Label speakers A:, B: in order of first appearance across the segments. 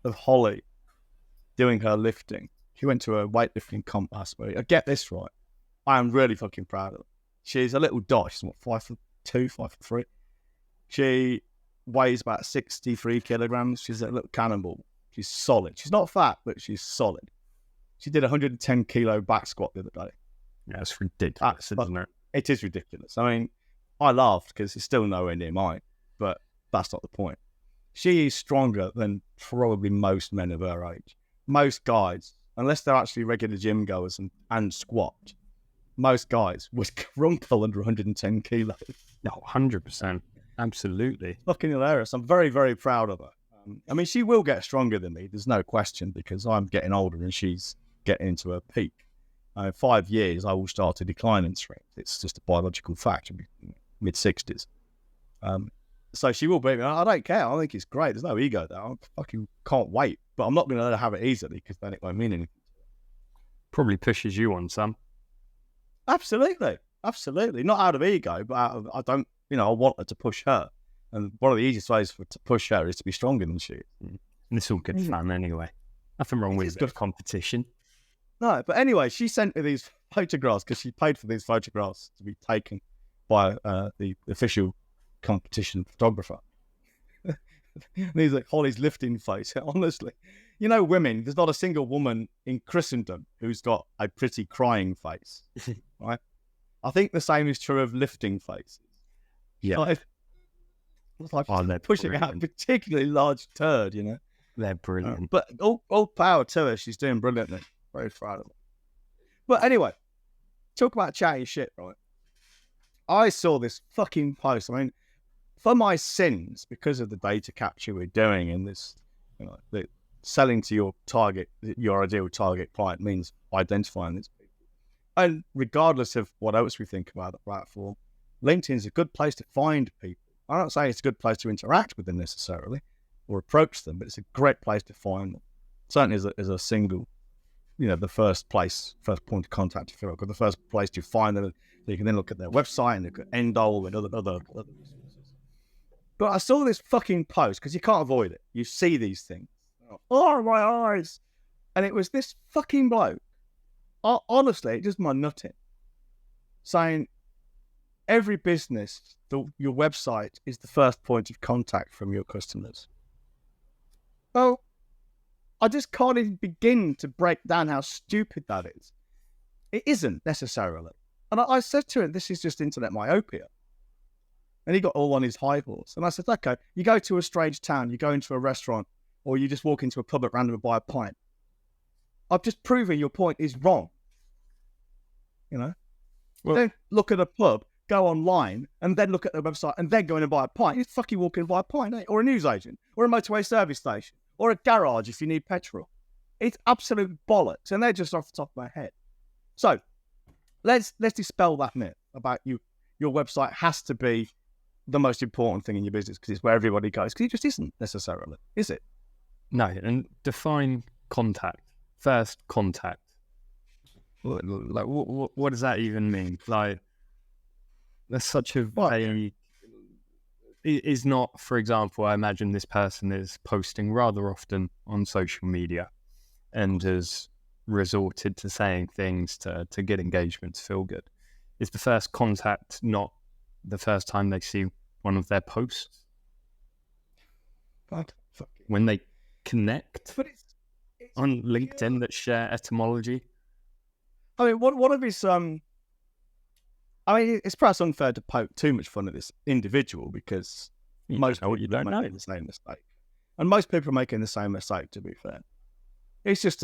A: of Holly doing her lifting. She went to a weightlifting comp last week. I get this right. I am really fucking proud of her. She's a little dot. She's what, 5'2", 5'3". She weighs about 63 kilograms. She's a little cannonball. She's solid. She's not fat, but she's solid. She did a 110 kilo back squat the other day.
B: Yeah, it's ridiculous, isn't it?
A: It is ridiculous. I mean, I laughed because it's still nowhere near mine, but that's not the point. She is stronger than probably most men of her age. Most guys, unless they're actually regular gym goers and squat, most guys would crumple under 110 kilos.
B: No, 100%. Absolutely.
A: Fucking hilarious. I'm very, very proud of her. I mean, she will get stronger than me. There's no question because I'm getting older and she's getting into her peak. In 5 years, I will start to decline in strength. It's just a biological fact. Mid-60s. So she will beat me. I don't care. I think it's great. There's no ego there. I fucking can't wait. But I'm not going to let her have it easily because then it won't mean anything.
B: Probably pushes you on some.
A: Absolutely. Absolutely. Not out of ego, but out of, I want her to push her. And one of the easiest ways to push her is to be stronger than she is.
B: And it's all good fun anyway. Nothing wrong with good competition.
A: No, but anyway, she sent me these photographs because she paid for these photographs to be taken by the official competition photographer. These are Holly's lifting face. Honestly, women, there's not a single woman in Christendom who's got a pretty crying face, right? I think the same is true of lifting faces.
B: Yeah.
A: They're pushing out a particularly large turd,
B: They're brilliant.
A: But all power to her. She's doing brilliantly. Very proud of her. But anyway, talk about chatty shit, right? I saw this fucking post. I mean, for my sins, because of the data capture we're doing and this, the selling to your ideal target client means identifying these people. And regardless of what else we think about the platform, LinkedIn is a good place to find people. I don't say it's a good place to interact with them necessarily or approach them, but it's a great place to find them. Certainly as a single, the first point of contact, if you like, or the first place to find them. So you can then look at their website and look at Endol and other resources. But I saw this fucking post because you can't avoid it. You see these things. Oh, my eyes. And it was this fucking bloke. Honestly, it just my nutting. Saying, every business, your website is the first point of contact from your customers. Well, I just can't even begin to break down how stupid that is. It isn't necessarily. And I said to him, this is just internet myopia. And he got all on his high horse. And I said, okay, you go to a strange town, you go into a restaurant, or you just walk into a pub at random and buy a pint. I've just proven your point is wrong. Well, don't look at a pub, go online, and then look at the website, and then go in and buy a pint. You're fucking walking and buy a pint, eh? Or a newsagent, or a motorway service station, or a garage if you need petrol. It's absolute bollocks, and they're just off the top of my head. So, let's dispel that myth about your website has to be the most important thing in your business because it's where everybody goes, because it just isn't necessarily, is it?
B: No, and define contact. First contact. Like, what does that even mean? Like, that's such a vague... Is not, for example, I imagine this person is posting rather often on social media and has resorted to saying things to get engagement, to feel good. Is the first contact not the first time they see one of their posts? When they connect it's on LinkedIn that share etymology?
A: I mean, one of his... it's perhaps unfair to poke too much fun at this individual because most people are making the same mistake. And most people are making the same mistake, to be fair. It's just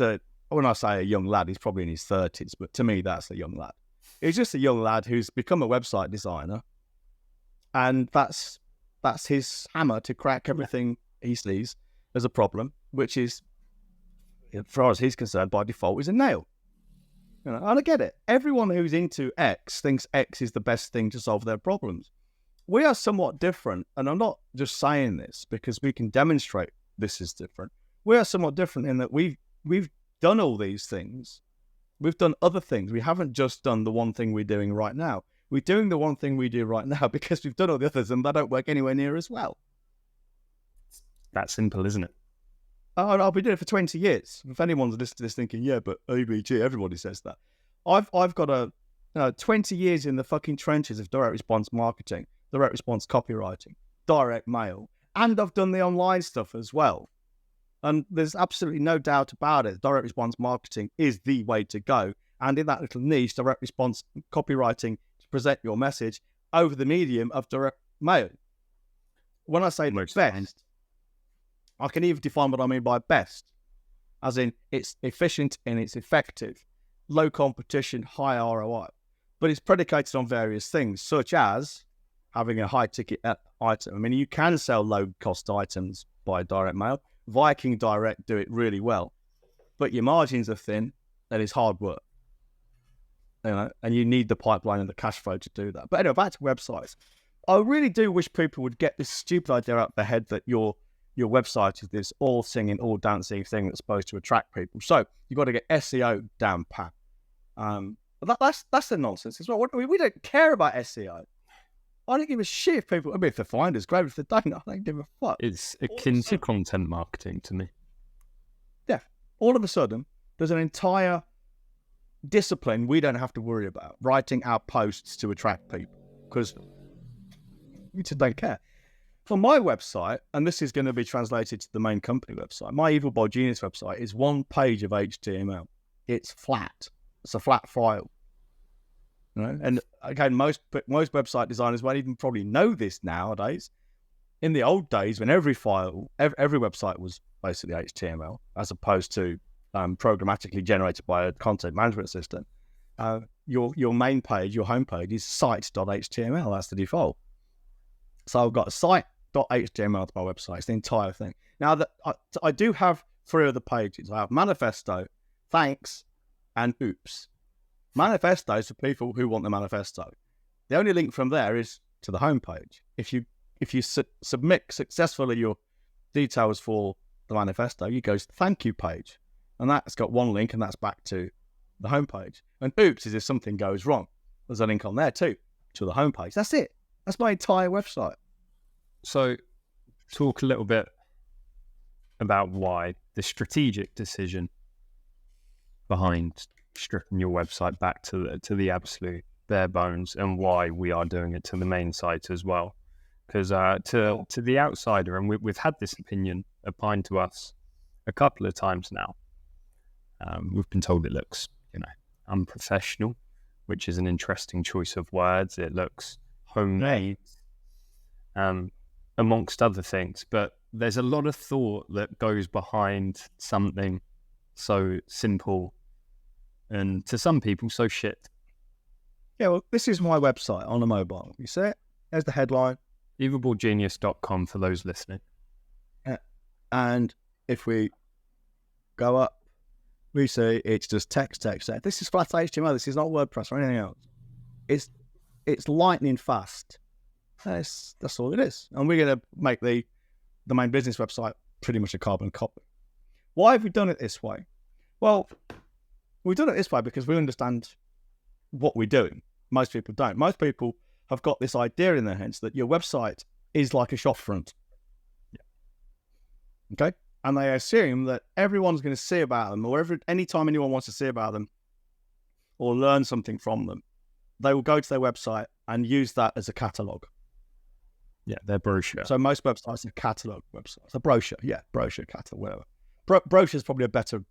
A: when I say a young lad, he's probably in his 30s, but to me, that's a young lad. He's just a young lad who's become a website designer, and that's his hammer to crack everything he sees as a problem, which is, as far as he's concerned, by default, is a nail. And I get it. Everyone who's into X thinks X is the best thing to solve their problems. We are somewhat different, and I'm not just saying this because we can demonstrate this is different. We are somewhat different in that we've done all these things. We've done other things. We haven't just done the one thing we're doing right now. We're doing the one thing we do right now because we've done all the others and they don't work anywhere near as well.
B: That simple, isn't it?
A: I've been doing it for 20 years. If anyone's listening to this thinking, yeah, but ABG, everybody says that. I've got 20 years in the fucking trenches of direct response marketing, direct response copywriting, direct mail, and I've done the online stuff as well. And there's absolutely no doubt about it. Direct response marketing is the way to go. And in that little niche, direct response copywriting to present your message over the medium of direct mail. When I say the best, I can even define what I mean by best, as in it's efficient and it's effective, low competition, high ROI. But it's predicated on various things, such as having a high ticket item. I mean, you can sell low cost items by direct mail. Viking Direct do it really well, but your margins are thin. That is hard work, and you need the pipeline and the cash flow to do that. But anyway, back to websites. I really do wish people would get this stupid idea out of their head that your website is this all singing, all dancing thing that's supposed to attract people. So you've got to get SEO down pat. But that's the nonsense as well. We don't care about SEO. I don't give a shit if people. I mean, if they find us, great. If they don't, I don't give a fuck.
B: It's akin to content marketing to me.
A: Yeah. All of a sudden, there's an entire discipline we don't have to worry about, writing our posts to attract people, because we just don't care. For my website, and this is going to be translated to the main company website, my Evil Boy Genius website is one page of HTML. It's flat. It's a flat file. You know? And again, most website designers won't even probably know this nowadays. In the old days, when every website was basically HTML, as opposed to programmatically generated by a content management system, your main page, your homepage is site.html. That's the default. So I've got a site.html to my website. It's the entire thing. Now, that I do have 3 other pages. I have manifesto, thanks, and oops. Manifesto is for people who want the manifesto. The only link from there is to the homepage. If you submit successfully your details for the manifesto, you go to the thank you page, and that's got one link, and that's back to the homepage. And oops is if something goes wrong. There's a link on there too to the homepage. That's it. That's my entire website.
B: So, talk a little bit about why the strategic decision behind stripping your website back to the absolute bare bones, and why we are doing it to the main site as well. Because to the outsider, and we've had this opinion opined to us a couple of times now, we've been told it looks, unprofessional, which is an interesting choice of words. It looks homemade, amongst other things. But there's a lot of thought that goes behind something so simple, and to some people, so shit.
A: Yeah, well, this is my website on a mobile. You see it? There's the headline.
B: evilballgenius.com for those listening.
A: And if we go up, we see it's just text. This is flat HTML. This is not WordPress or anything else. It's lightning fast. That's all it is. And we're going to make the main business website pretty much a carbon copy. Why have we done it this way? Well, we've done it this way because we understand what we're doing. Most people don't. Most people have got this idea in their heads that your website is like a shop front. Yeah. Okay? And they assume that everyone's going to see about them, or anytime anyone wants to see about them or learn something from them, they will go to their website and use that as a catalogue.
B: Yeah, their brochure.
A: So most websites are catalogue websites. A brochure, yeah, brochure, catalogue, whatever. Brochure is probably a better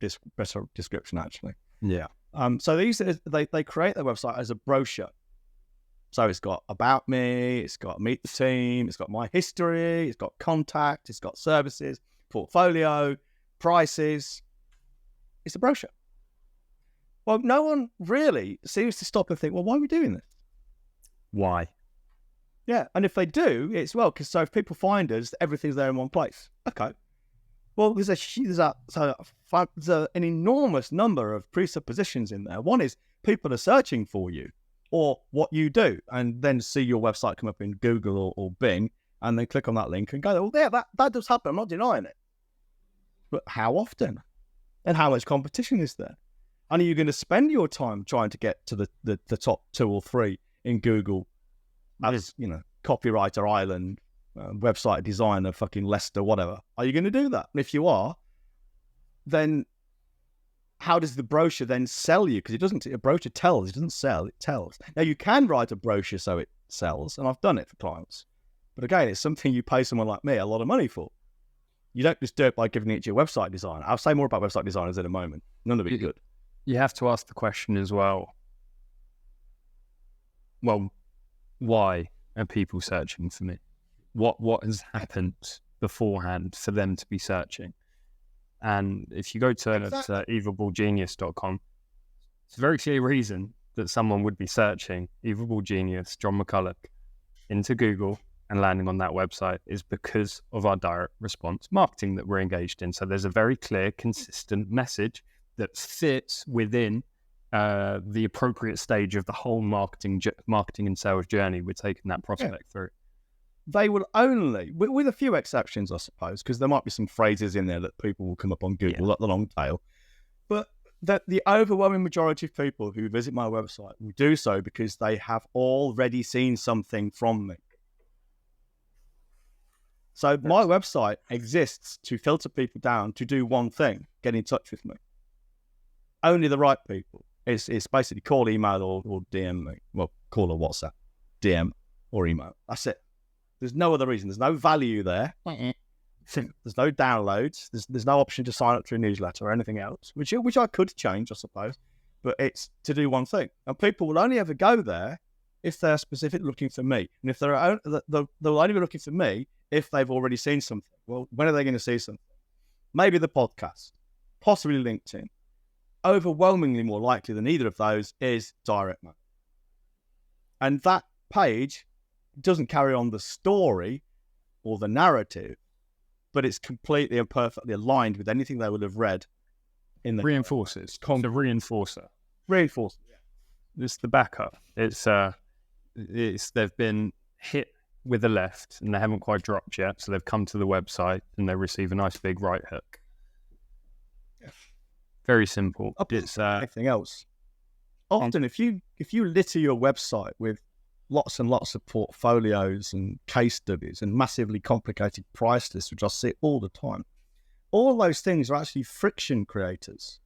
A: description, actually.
B: Yeah.
A: So they create their website as a brochure. So it's got about me, it's got meet the team, it's got my history, it's got contact, it's got services, portfolio, prices. It's a brochure. Well, no one really seems to stop and think, well, why are we doing this?
B: Why?
A: Yeah, and if they do, it's because so if people find us, everything's there in one place. Okay. Well, there's an enormous number of presuppositions in there. One is people are searching for you or what you do, and then see your website come up in Google or Bing, and then click on that link and go, well, yeah, that does happen. I'm not denying it. But how often? And how much competition is there? And are you going to spend your time trying to get to the top 2 or 3 in Google as, copywriter Ireland, website designer, fucking Leicester, whatever? Are you going to do that? And if you are, then how does the brochure then sell you? Because it doesn't. A brochure tells. It doesn't sell. It tells. Now you can write a brochure so it sells, and I've done it for clients. But again, it's something you pay someone like me a lot of money for. You don't just do it by giving it to your website designer. I'll say more about website designers in a moment. None of it good.
B: You have to ask the question as well. Well, why are people searching for me? What has happened beforehand for them to be searching? And if you go to evilballgenius.com, it's a very clear reason that someone would be searching Evil Ball Genius, John McCulloch, into Google and landing on that website is because of our direct response marketing that we're engaged in. So there's a very clear, consistent message that fits within the appropriate stage of the whole marketing and sales journey we're taking that prospect through.
A: They will only, with a few exceptions, I suppose, because there might be some phrases in there that people will come up on Google, like the long tail. But the overwhelming majority of people who visit my website will do so because they have already seen something from me. So my website exists to filter people down to do one thing, get in touch with me. Only the right people. It's basically call, email, or DM me. Well, call or WhatsApp, DM or email. That's it. There's no other reason. There's no value there. There's no downloads. There's no option to sign up to a newsletter or anything else, which I could change, I suppose. But it's to do one thing. And people will only ever go there if they're specifically looking for me. And if they'll only be looking for me if they've already seen something. Well, when are they going to see something? Maybe the podcast, possibly LinkedIn. Overwhelmingly more likely than either of those is direct mail. And that page doesn't carry on the story or the narrative, but it's completely and perfectly aligned with anything they would have read in the
B: reinforces. The reinforcer.
A: Reinforcer. Yeah.
B: It's the backup. It's they've been hit with the left and they haven't quite dropped yet, so they've come to the website and they receive a nice big right hook. Yeah. Very simple. It's
A: anything else. Often, if you litter your website with lots and lots of portfolios and case studies and massively complicated price lists, which I see all the time, all those things are actually friction creators.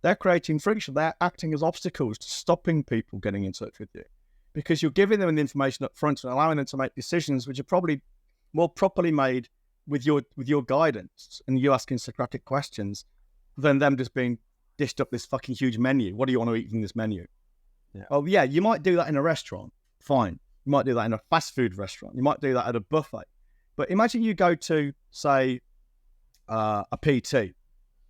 A: They're creating friction. They're acting as obstacles to stopping people getting in touch with you because you're giving them the information up front and allowing them to make decisions which are probably more properly made with your guidance and you asking Socratic questions than them just being dished up this fucking huge menu. What do you want to eat from this menu? Yeah. Oh, yeah, you might do that in a restaurant. Fine. You might do that in a fast food restaurant. You might do that at a buffet. But imagine you go to, say, a PT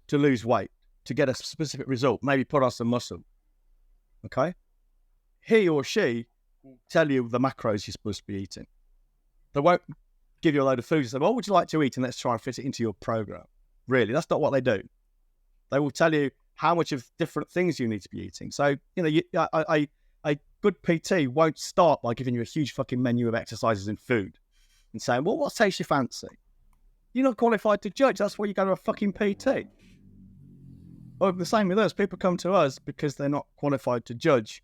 A: to lose weight, to get a specific result, maybe put on some muscle. Okay? He or she will tell you the macros you're supposed to be eating. They won't give you a load of food and say, what would you like to eat? And let's try and fit it into your program. Really, that's not what they do. They will tell you how much of different things you need to be eating. So, a good PT won't start by giving you a huge fucking menu of exercises and food and saying, well, what takes your fancy? You're not qualified to judge. That's why you go to a fucking PT. Or the same with us. People come to us because they're not qualified to judge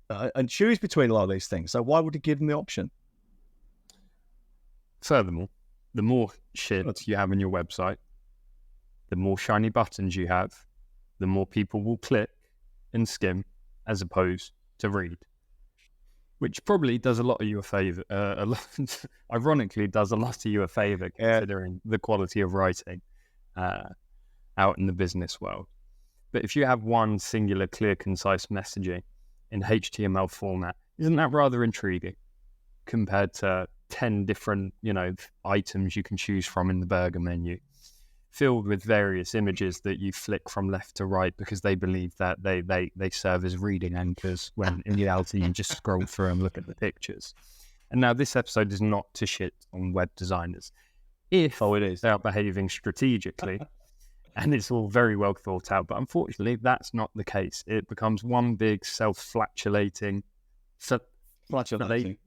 A: and choose between a lot of these things. So why would you give them the option?
B: Furthermore, the more shit you have on your website, the more shiny buttons you have, the more people will click and skim as opposed to read, which probably does a lot of you a favor. Ironically, does a lot of you a favor considering the quality of writing out in the business world. But if you have one singular, clear, concise messaging in HTML format, isn't that rather intriguing compared to 10 different, items you can choose from in the burger menu, filled with various images that you flick from left to right because they believe that they serve as reading anchors when in reality you just scroll through and look at the pictures. And now this episode is not to shit on web designers. If they are behaving strategically and it's all very well thought out, but unfortunately that's not the case. It becomes one big self-flagellating.
A: Flagellating.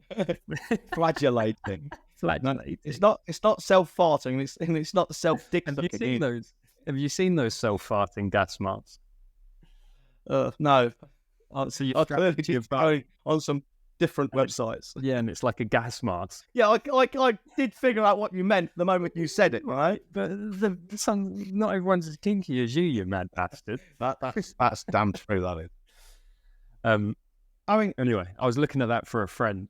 B: Flagellating.
A: It's not self-farting. It's not the self-dick-sucking.
B: Have you seen those self-farting gas masks?
A: No.
B: So you're
A: on some different websites.
B: Yeah, and it's like a gas mask.
A: Yeah, I did figure out what you meant the moment you said it, right?
B: But not everyone's as kinky as you mad bastard.
A: That's damn true, that is.
B: I mean, anyway, I was looking at that for a friend.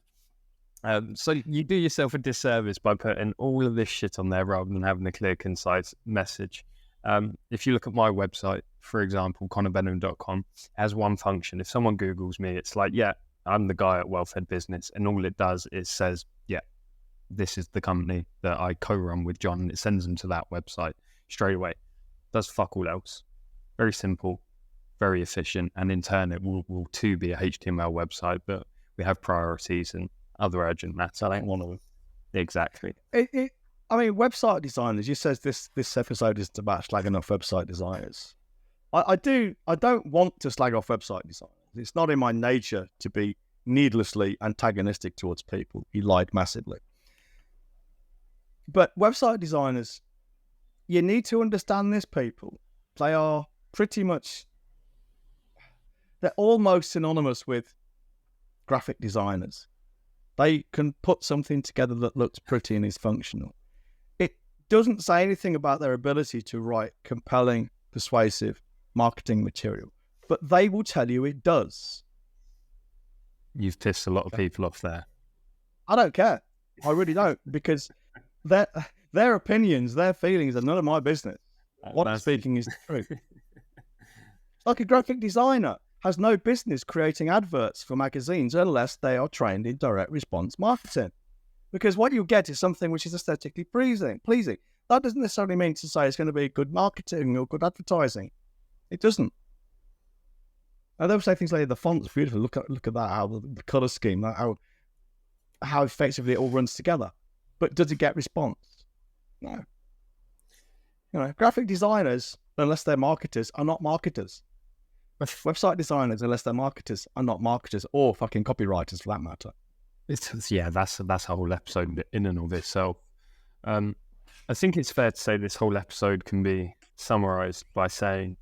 B: So you do yourself a disservice by putting all of this shit on there rather than having a clear, concise message. If you look at my website, for example, connorbenham.com, it has one function. If someone Googles me, it's like, yeah, I'm the guy at Wealthhead Business. And all it does is says, yeah, this is the company that I co-run with John. And it sends them to that website straight away. Does fuck all else. Very simple, very efficient. And in turn, it will too be a HTML website, but we have priorities and other urgent matters. I don't want to. Exactly.
A: I mean, website designers, you says this episode is about slagging off website designers. I don't want to slag off website designers. It's not in my nature to be needlessly antagonistic towards people. You lied massively. But website designers, you need to understand this, people. They are pretty much, they're almost synonymous with graphic designers. They can put something together that looks pretty and is functional. It doesn't say anything about their ability to write compelling, persuasive marketing material, but they will tell you it does.
B: You've pissed a lot of people off there.
A: I don't care. I really don't, because their opinions, their feelings are none of my business. What I'm speaking is the truth. Like a graphic designer has no business creating adverts for magazines unless they are trained in direct response marketing. Because what you get is something which is aesthetically pleasing. That doesn't necessarily mean to say it's going to be good marketing or good advertising. It doesn't. And they'll say things like the font's beautiful. Look at that, how the colour scheme, how effectively it all runs together. But does it get response? No. Graphic designers, unless they're marketers, are not marketers. Website designers, unless they're marketers, are not marketers, or fucking copywriters for that matter.
B: That's a whole episode in and of itself. I think it's fair to say this whole episode can be summarized by saying,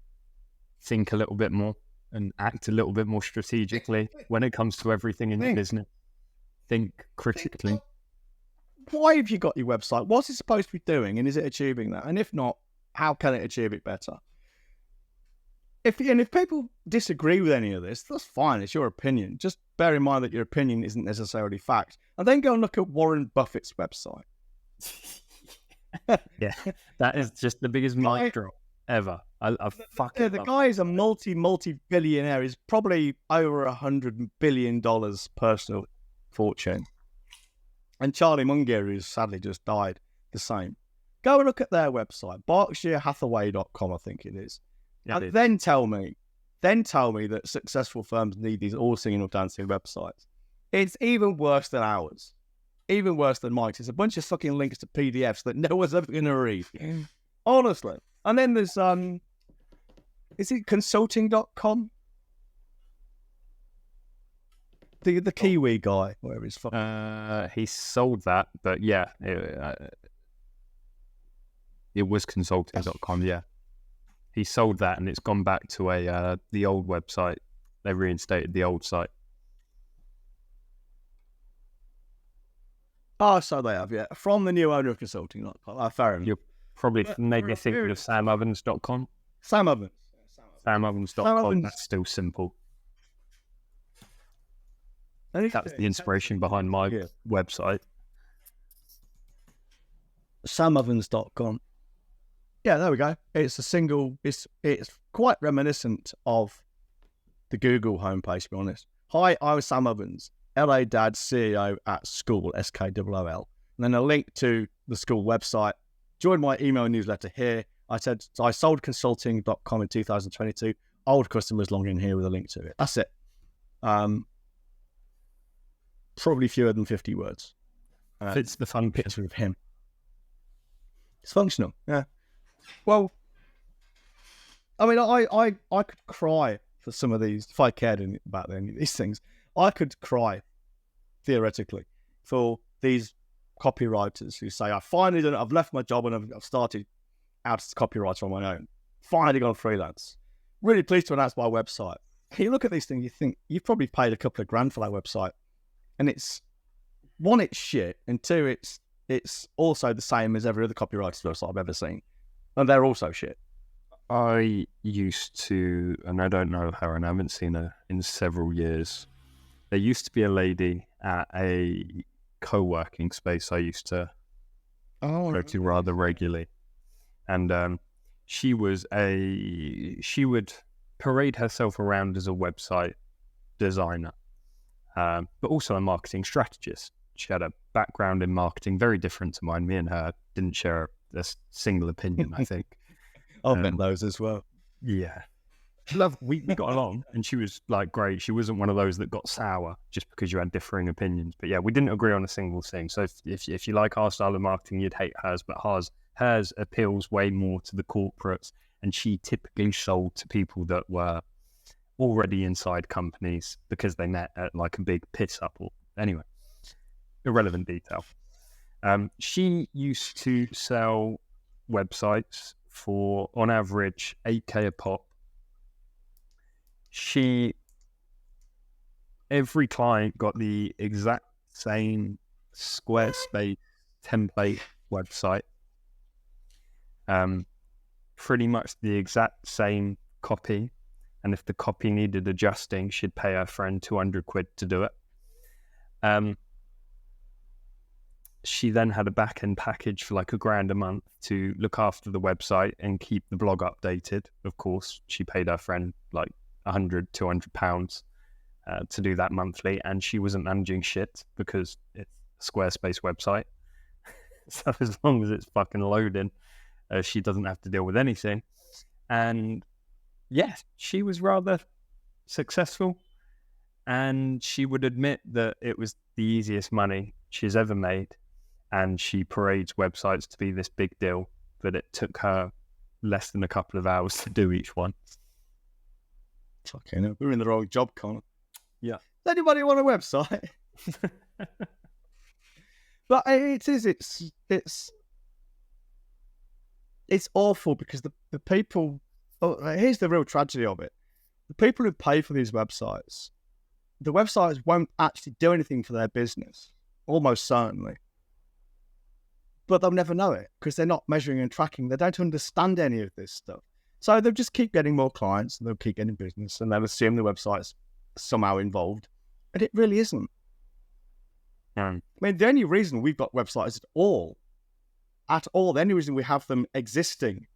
B: think a little bit more and act a little bit more strategically when it comes to everything in your business. Think critically.
A: Why have you got your website? What's it supposed to be doing, and is it achieving that? And if not, how can it achieve it better? If people disagree with any of this, that's fine. It's your opinion. Just bear in mind that your opinion isn't necessarily fact. And then go and look at Warren Buffett's website.
B: Yeah, that is just the biggest mic drop ever.
A: The guy is a multi-billionaire. He's probably over $100 billion personal fortune. And Charlie Munger, who's sadly just died, the same. Go and look at their website, BerkshireHathaway.com, I think it is.
B: Yeah,
A: and then tell me that successful firms need these all singing or dancing websites. It's even worse than ours. Even worse than Mike's. It's a bunch of fucking links to PDFs that no one's ever going to read. Honestly. And then there's, is it consulting.com? The Kiwi guy, whatever his fucking...
B: he sold that, but yeah, it was consulting.com, yeah. He sold that and it's gone back to the old website. They reinstated the old site.
A: Oh, so they have, yeah. From the new owner of consulting.com. Fair enough.
B: You're probably maybe thinking of samovens.com.
A: Sam Ovens.
B: Samovens.com, that's still simple. That's the inspiration behind my website.
A: Samovens.com. Yeah, there we go. It's a single, it's quite reminiscent of the Google homepage, to be honest. Hi, I'm Sam Ovens, LA Dad, CEO at School, SKOOL. And then a link to the school website. Join my email newsletter here. I sold consulting.com in 2022. Old customers log in here with a link to it. That's it. Probably fewer than 50 words.
B: It's the fun
A: picture of him. It's functional, yeah. Well, I mean, I could cry for some of these, if I cared about any of these things. I could cry, theoretically, for these copywriters who say, I've left my job and I've started out as a copywriter on my own. Finally gone freelance. Really pleased to announce my website. You look at these things, you think, you've probably paid a couple of grand for that website. And it's, one, it's shit, and two, it's also the same as every other copywriter's website I've ever seen. And they're also shit.
B: I used to, and I don't know her, and I haven't seen her in several years. There used to be a lady at a co-working space I used to go to rather regularly. And she would parade herself around as a website designer, but also a marketing strategist. She had a background in marketing very different to mine. Me and her didn't share a single opinion, I think.
A: I've met those as well.
B: Yeah. We got along, and she was like great. She wasn't one of those that got sour just because you had differing opinions. But yeah, we didn't agree on a single thing. So if you like our style of marketing, you'd hate hers. But hers appeals way more to the corporates, and she typically sold to people that were already inside companies because they met at like a big piss up. Or anyway, irrelevant detail. She used to sell websites for on average $8,000 a pop. Every client got the exact same Squarespace template website, pretty much the exact same copy, and if the copy needed adjusting, she'd pay her friend £200 to do it. She then had a back-end package for like $1,000 a month to look after the website and keep the blog updated. Of course, she paid her friend like £100-200 to do that monthly, and she wasn't managing shit because it's a Squarespace website. So as long as it's fucking loading, she doesn't have to deal with anything. And yes, she was rather successful, and she would admit that it was the easiest money she's ever made. And she parades websites to be this big deal, but it took her less than a couple of hours to do each one.
A: Fucking hell, we're in the wrong job, Connor.
B: Yeah.
A: Does anybody want a website? But it's awful because the people, here's the real tragedy of it. The people who pay for these websites, the websites won't actually do anything for their business, almost certainly. But they'll never know it because they're not measuring and tracking. They don't understand any of this stuff. So they'll just keep getting more clients, and they'll keep getting business, and they'll assume the website's somehow involved. And it really isn't. I mean, the only reason we've got websites at all, the only reason we have them existing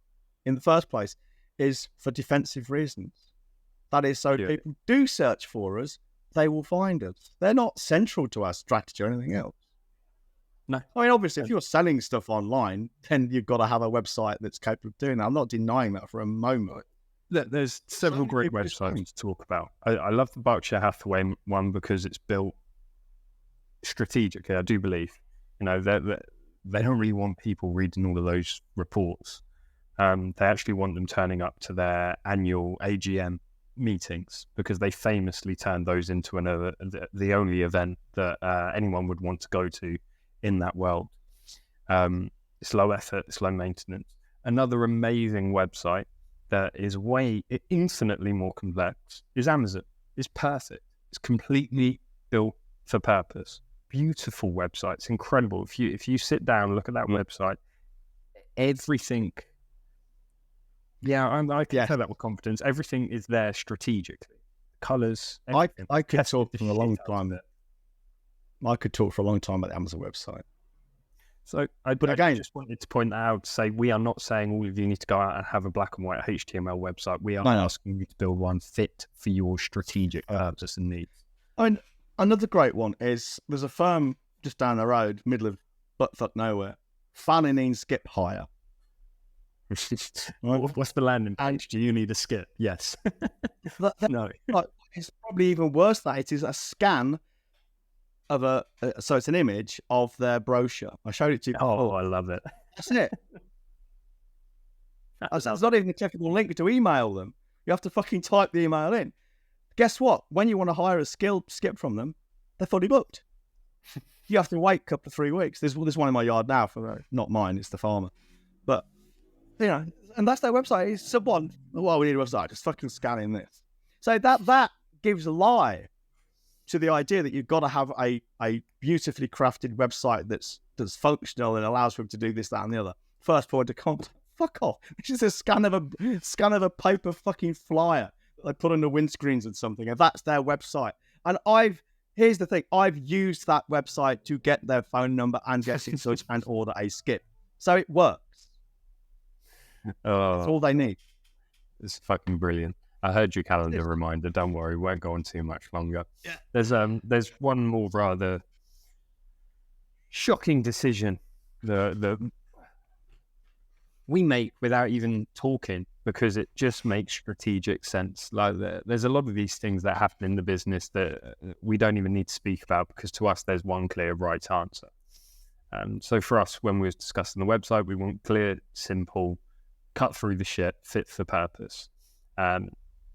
A: in the first place is for defensive reasons. That is, so people do search for us, they will find us. They're not central to our strategy or anything else.
B: No.
A: I mean, obviously, if you're selling stuff online, then you've got to have a website that's capable of doing that. I'm not denying that for a moment.
B: There's several great websites to talk about. I love the Berkshire Hathaway one because it's built strategically, I do believe. You know, they don't really want people reading all of those reports. They actually want them turning up to their annual AGM meetings because they famously turned those into the only event that anyone would want to go to in that world. It's low effort, it's low maintenance. Another amazing website that is infinitely more complex is Amazon. It's perfect. It's completely built for purpose. Beautiful website. It's incredible. If you sit down and look at that website, everything. Yeah, I can say that with confidence. Everything is there strategically. Colors.
A: I could talk for a long time. I could talk for a long time about the Amazon website.
B: So, I just wanted to point that out to say we are not saying all of you need to go out and have a black and white HTML website. We are asking you to build one fit for your strategic purpose and needs.
A: I mean, another great one is there's a firm just down the road, middle of buttfuck nowhere, Fanning Skip Hire.
B: What's the landing page? Do you need a skip? Yes. No.
A: It's probably even worse than that. It is a scan of so it's an image of their brochure. I showed it to you before.
B: Oh, I love it.
A: That's it. It's not even a technical link to email them. You have to fucking type the email in. Guess what? When you want to hire a skilled skip from them, they're fully booked. You have to wait a couple of 3 weeks. There's one in my yard now, not mine, it's the farmer. But, you know, and that's their website. It's someone, well, we need a website, just fucking scanning this. So that gives a lie to the idea that you've got to have a beautifully crafted website that's functional and allows for him to do this, that, and the other. First point of contact. Fuck off. This is a scan of a paper fucking flyer that they put on the windscreens and something, and that's their website. And here's the thing, I've used that website to get their phone number and get in touch and order a skip. So it works. That's all they need.
B: It's fucking brilliant. I heard your calendar reminder. Don't worry, we won't go on too much longer.
A: Yeah.
B: There's one more rather shocking decision that we make without even talking, because it just makes strategic sense. Like there's a lot of these things that happen in the business that we don't even need to speak about, because to us there's one clear right answer. So for us, when we were discussing the website, we want clear, simple, cut through the shit, fit for purpose.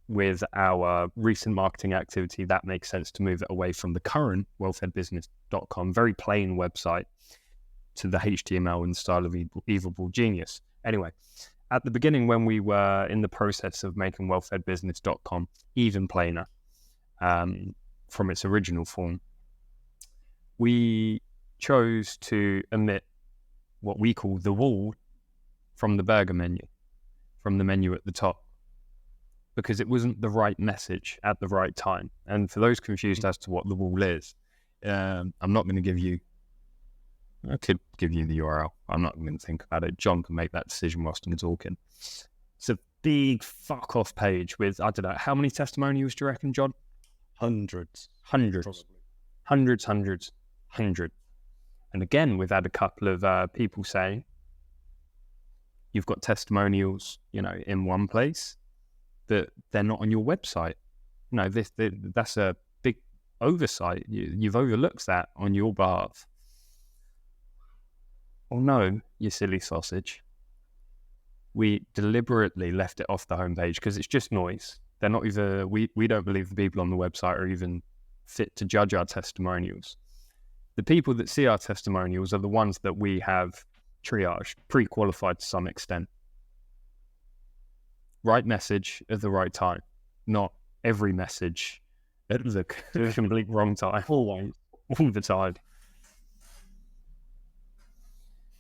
B: With our recent marketing activity, that makes sense to move it away from the current wellfedbusiness.com, very plain website, to the HTML and style of Evil Genius. Anyway, at the beginning, when we were in the process of making wellfedbusiness.com even plainer from its original form, we chose to omit what we call the wall from the burger menu, from the menu at the top, because it wasn't the right message at the right time. And for those confused as to what the wall is, I'm not going to give you, I could give you the URL. I'm not going to think about it. John can make that decision whilst I'm talking. It's a big fuck off page with, I don't know, how many testimonials do you reckon, John?
A: Hundreds.
B: Hundreds. And again, we've had a couple of people saying, you've got testimonials, in one place, that they're not on your website. No, that's a big oversight. You've overlooked that on your behalf. Oh no, you silly sausage. We deliberately left it off the homepage because it's just noise. They're not even, we don't believe the people on the website are even fit to judge our testimonials. The people that see our testimonials are the ones that we have triaged, pre-qualified to some extent. Right message at the right time, not every message at the complete wrong time, all the time.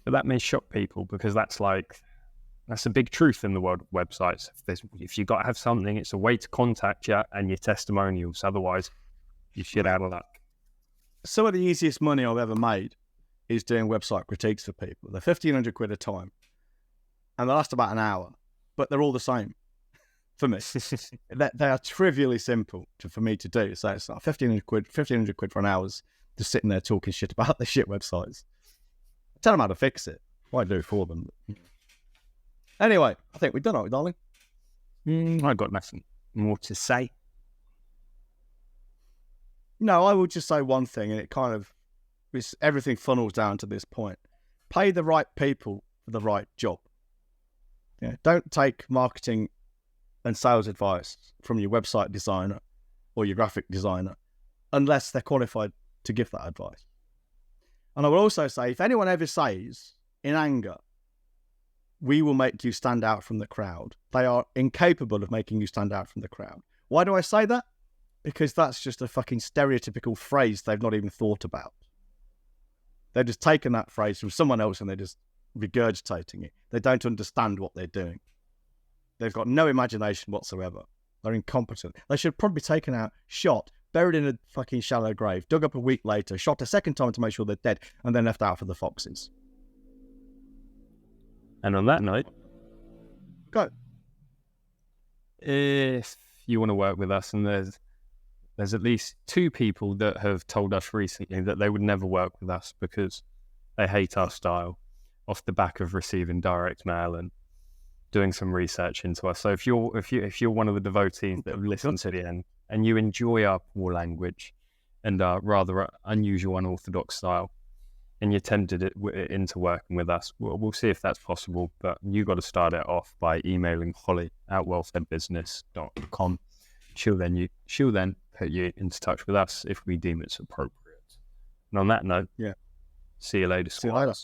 B: But that may shock people, because that's a big truth in the world of websites. If you've got to have something, it's a way to contact you and your testimonials. Otherwise, you're shit out of luck.
A: Some of the easiest money I've ever made is doing website critiques for people. They're 1,500 quid a time, and they last about an hour, but they're all the same for me. They are trivially simple for me to do. So it's like 1,500 quid for an hour's just sitting there talking shit about the shit websites. Tell them how to fix it. What I do for them. Anyway, I think we've done it, darling.
B: I've got nothing more to say.
A: No, I will just say one thing, and everything funnels down to this point. Pay the right people for the right job. Yeah, don't take marketing and sales advice from your website designer or your graphic designer unless they're qualified to give that advice. And I will also say, if anyone ever says in anger, we will make you stand out from the crowd, they are incapable of making you stand out from the crowd. Why do I say that? Because that's just a fucking stereotypical phrase they've not even thought about. They've just taken that phrase from someone else and they're just regurgitating it. They don't understand what they're doing. They've got no imagination whatsoever. They're incompetent. They should probably be taken out, shot, buried in a fucking shallow grave, dug up a week later, shot a second time to make sure they're dead, and then left out for the foxes.
B: And on that note,
A: go.
B: If you want to work with us, and there's at least 2 people that have told us recently that they would never work with us because they hate our style, off the back of receiving direct mail and doing some research into us. So if you're one of the devotees that have listened to the end and you enjoy our poor language and our rather unusual, unorthodox style, and you're tempted into working with us, we'll see if that's possible. But you got to start it off by emailing Holly at wellfedbusiness.com. She'll then put you into touch with us if we deem it's appropriate. And on that note,
A: yeah,
B: see you later, squad.
A: See you later.